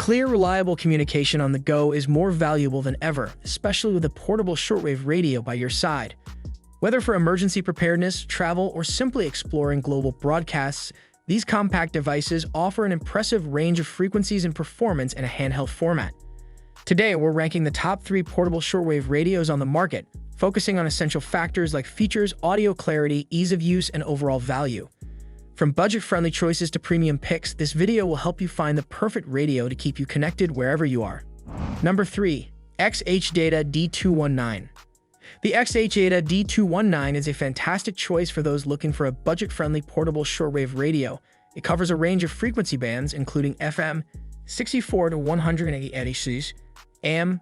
Clear, reliable communication on the go is more valuable than ever, especially with a portable shortwave radio by your side. Whether for emergency preparedness, travel, or simply exploring global broadcasts, these compact devices offer an impressive range of frequencies and performance in a handheld format. Today, we're ranking the top 3 portable shortwave radios on the market, focusing on essential factors like features, audio clarity, ease of use, and overall value. From budget-friendly choices to premium picks, this video will help you find the perfect radio to keep you connected wherever you are. Number 3. XHDATA D219. The XHDATA D219 is a fantastic choice for those looking for a budget-friendly portable shortwave radio. It covers a range of frequency bands, including FM 64 to 180 Hz, AM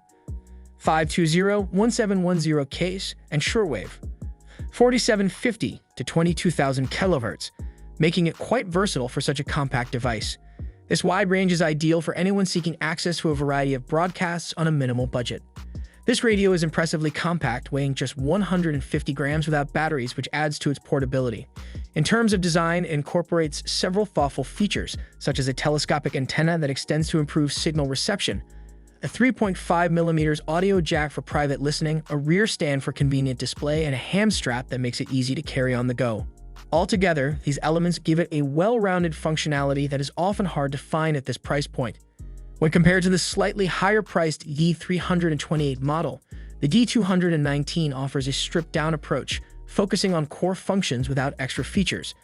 520 1710 Ks, and shortwave 4750 to 22,000 kHz, making it quite versatile for such a compact device. This wide range is ideal for anyone seeking access to a variety of broadcasts on a minimal budget. This radio is impressively compact, weighing just 150 grams without batteries, which adds to its portability. In terms of design, it incorporates several thoughtful features, such as a telescopic antenna that extends to improve signal reception, a 3.5mm audio jack for private listening, a rear stand for convenient display, and a ham strap that makes it easy to carry on the go. Altogether, these elements give it a well-rounded functionality that is often hard to find at this price point. When compared to the slightly higher-priced D328 model, the D219 offers a stripped-down approach, focusing on core functions without extra features.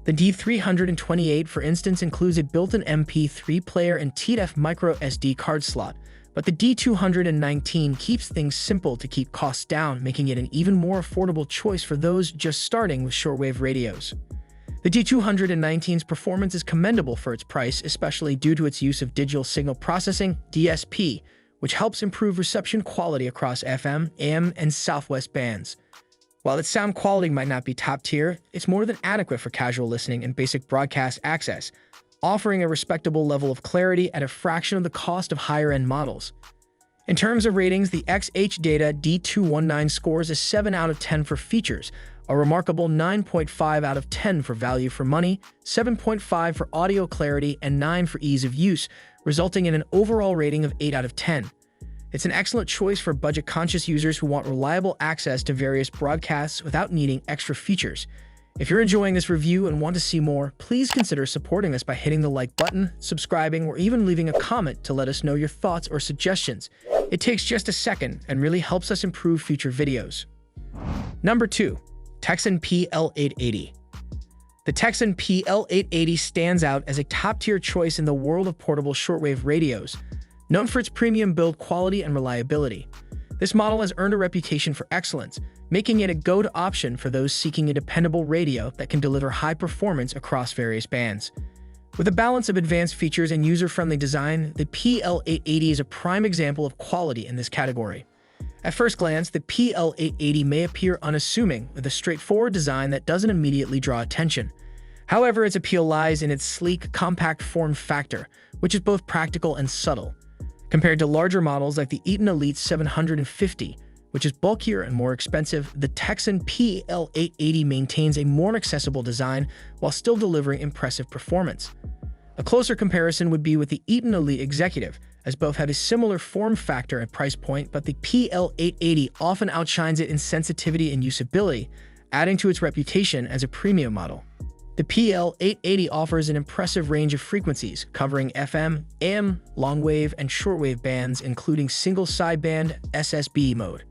The D328, for instance, includes a built-in MP3 player and TDF micro SD card slot, but the D219 keeps things simple to keep costs down, making it an even more affordable choice for those just starting with shortwave radios. The D219's performance is commendable for its price, especially due to its use of digital signal processing, DSP, which helps improve reception quality across FM, AM, and Southwest bands. While its sound quality might not be top tier, it's more than adequate for casual listening and basic broadcast access, offering a respectable level of clarity at a fraction of the cost of higher-end models. In terms of ratings, the XHDATA D219 scores a 7 out of 10 for features, a remarkable 9.5 out of 10 for value for money, 7.5 for audio clarity, and 9 for ease of use, resulting in an overall rating of 8 out of 10. It's an excellent choice for budget-conscious users who want reliable access to various broadcasts without needing extra features. If you're enjoying this review and want to see more, please consider supporting us by hitting the like button, subscribing, or even leaving a comment to let us know your thoughts or suggestions. It takes just a second and really helps us improve future videos. Number 2. Texan PL880. The Texan PL880 stands out as a top-tier choice in the world of portable shortwave radios, known for its premium build quality and reliability. This model has earned a reputation for excellence, making it a go-to option for those seeking a dependable radio that can deliver high performance across various bands. With a balance of advanced features and user-friendly design, the PL880 is a prime example of quality in this category. At first glance, the PL880 may appear unassuming, with a straightforward design that doesn't immediately draw attention. However, its appeal lies in its sleek, compact form factor, which is both practical and subtle. Compared to larger models like the Eaton Elite 750, which is bulkier and more expensive, the Tecsun PL880 maintains a more accessible design while still delivering impressive performance. A closer comparison would be with the Eaton Elite Executive, as both have a similar form factor and price point, but the PL880 often outshines it in sensitivity and usability, adding to its reputation as a premium model. The PL880 offers an impressive range of frequencies, covering FM, AM, longwave, and shortwave bands, including single sideband SSB mode.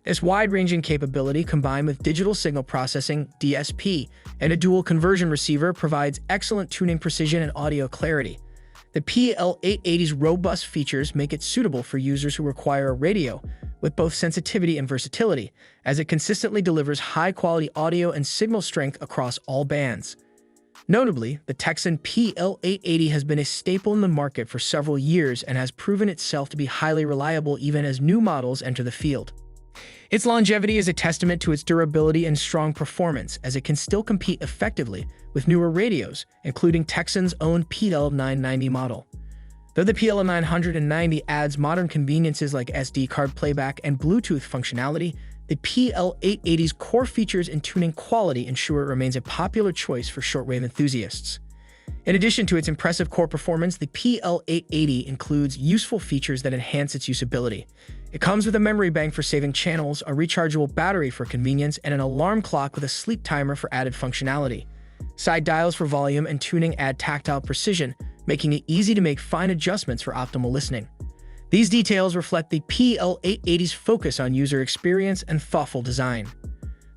This wide-ranging capability, combined with digital signal processing, DSP, and a dual conversion receiver, provides excellent tuning precision and audio clarity. The PL880's robust features make it suitable for users who require a radio with both sensitivity and versatility, as it consistently delivers high-quality audio and signal strength across all bands. Notably, the Texan PL880 has been a staple in the market for several years and has proven itself to be highly reliable even as new models enter the field. Its longevity is a testament to its durability and strong performance, as it can still compete effectively with newer radios, including Texan's own PL990 model. Though the PL990 adds modern conveniences like SD card playback and Bluetooth functionality, the PL880's core features and tuning quality ensure it remains a popular choice for shortwave enthusiasts. In addition to its impressive core performance, the PL880 includes useful features that enhance its usability. It comes with a memory bank for saving channels, a rechargeable battery for convenience, and an alarm clock with a sleep timer for added functionality. Side dials for volume and tuning add tactile precision, making it easy to make fine adjustments for optimal listening. These details reflect the PL880's focus on user experience and thoughtful design.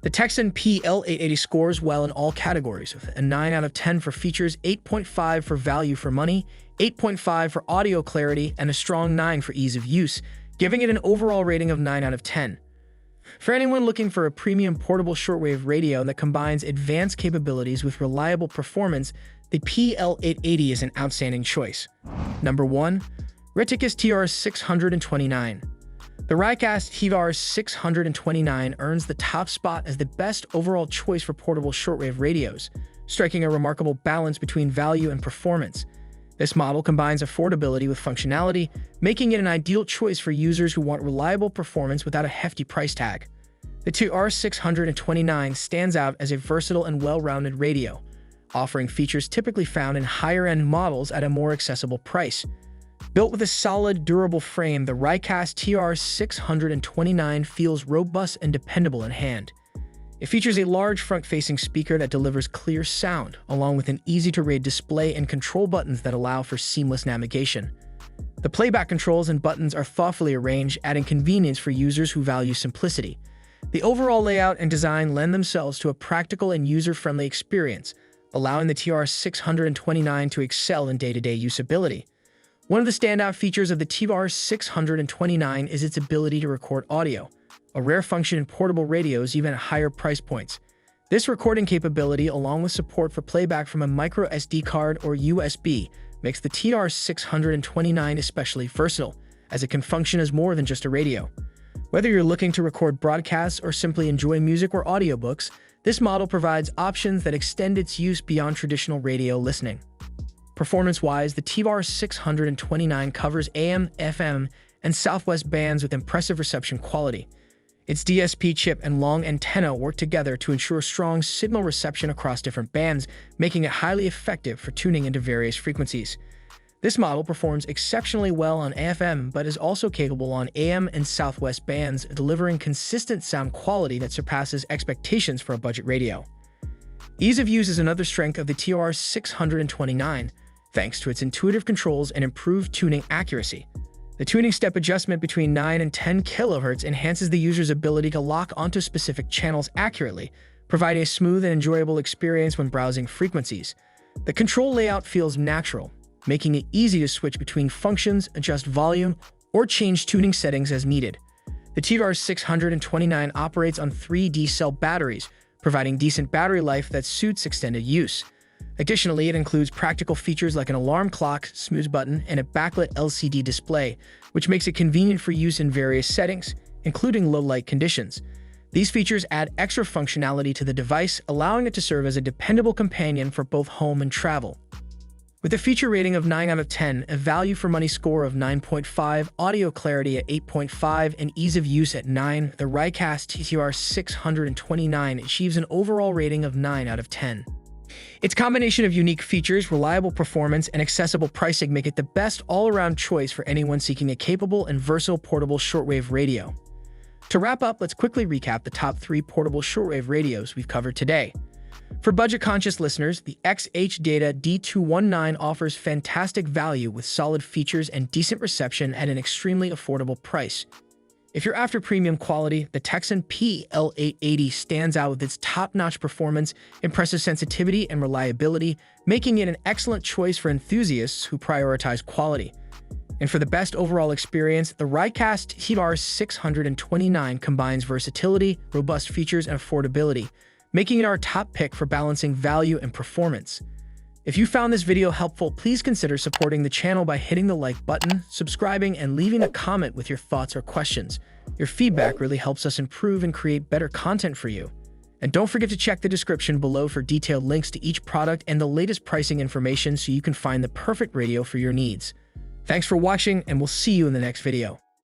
The Texan P880 scores well in all categories, with a 9 out of 10 for features, 8.5 for value for money, 8.5 for audio clarity, and a strong 9 for ease of use, giving it an overall rating of 9 out of 10. For anyone looking for a premium portable shortwave radio that combines advanced capabilities with reliable performance, the PL880 is an outstanding choice. Number 1. Retekess TR629. The Ricus TR629 earns the top spot as the best overall choice for portable shortwave radios, striking a remarkable balance between value and performance. This model combines affordability with functionality, making it an ideal choice for users who want reliable performance without a hefty price tag. The TR629 stands out as a versatile and well-rounded radio, offering features typically found in higher-end models at a more accessible price. Built with a solid, durable frame, the Ricus TR629 feels robust and dependable in hand. It features a large front-facing speaker that delivers clear sound, along with an easy-to-read display and control buttons that allow for seamless navigation. The playback controls and buttons are thoughtfully arranged, adding convenience for users who value simplicity. The overall layout and design lend themselves to a practical and user-friendly experience, allowing the TR629 to excel in day-to-day usability. One of the standout features of the TR629 is its ability to record audio, a rare function in portable radios even at higher price points. This recording capability, along with support for playback from a micro SD card or USB, makes the TR629 especially versatile, as it can function as more than just a radio. Whether you're looking to record broadcasts or simply enjoy music or audiobooks, this model provides options that extend its use beyond traditional radio listening. Performance-wise, the TR629 covers AM, FM, and Southwest bands with impressive reception quality. Its DSP chip and long antenna work together to ensure strong signal reception across different bands, making it highly effective for tuning into various frequencies. This model performs exceptionally well on FM, but is also capable on AM and Southwest bands, delivering consistent sound quality that surpasses expectations for a budget radio. Ease of use is another strength of the TR629, thanks to its intuitive controls and improved tuning accuracy. The tuning step adjustment between 9 and 10 kHz enhances the user's ability to lock onto specific channels accurately, providing a smooth and enjoyable experience when browsing frequencies. The control layout feels natural, making it easy to switch between functions, adjust volume, or change tuning settings as needed. The TR629 operates on 3 D-cell batteries, providing decent battery life that suits extended use. Additionally, it includes practical features like an alarm clock, snooze button, and a backlit LCD display, which makes it convenient for use in various settings, including low-light conditions. These features add extra functionality to the device, allowing it to serve as a dependable companion for both home and travel. With a feature rating of 9 out of 10, a value-for-money score of 9.5, audio clarity at 8.5, and ease of use at 9, the Ricus TR629 achieves an overall rating of 9 out of 10. Its combination of unique features, reliable performance, and accessible pricing make it the best all-around choice for anyone seeking a capable and versatile portable shortwave radio. To wrap up, let's quickly recap the top 3 portable shortwave radios we've covered today. For budget-conscious listeners, the XHDATA D219 offers fantastic value with solid features and decent reception at an extremely affordable price. If you're after premium quality, the Texan PL880 stands out with its top-notch performance, impressive sensitivity, and reliability, making it an excellent choice for enthusiasts who prioritize quality. And for the best overall experience, the Ricus TR629 combines versatility, robust features, and affordability, making it our top pick for balancing value and performance. If you found this video helpful, please consider supporting the channel by hitting the like button, subscribing, and leaving a comment with your thoughts or questions. Your feedback really helps us improve and create better content for you. And don't forget to check the description below for detailed links to each product and the latest pricing information so you can find the perfect radio for your needs. Thanks for watching, and we'll see you in the next video.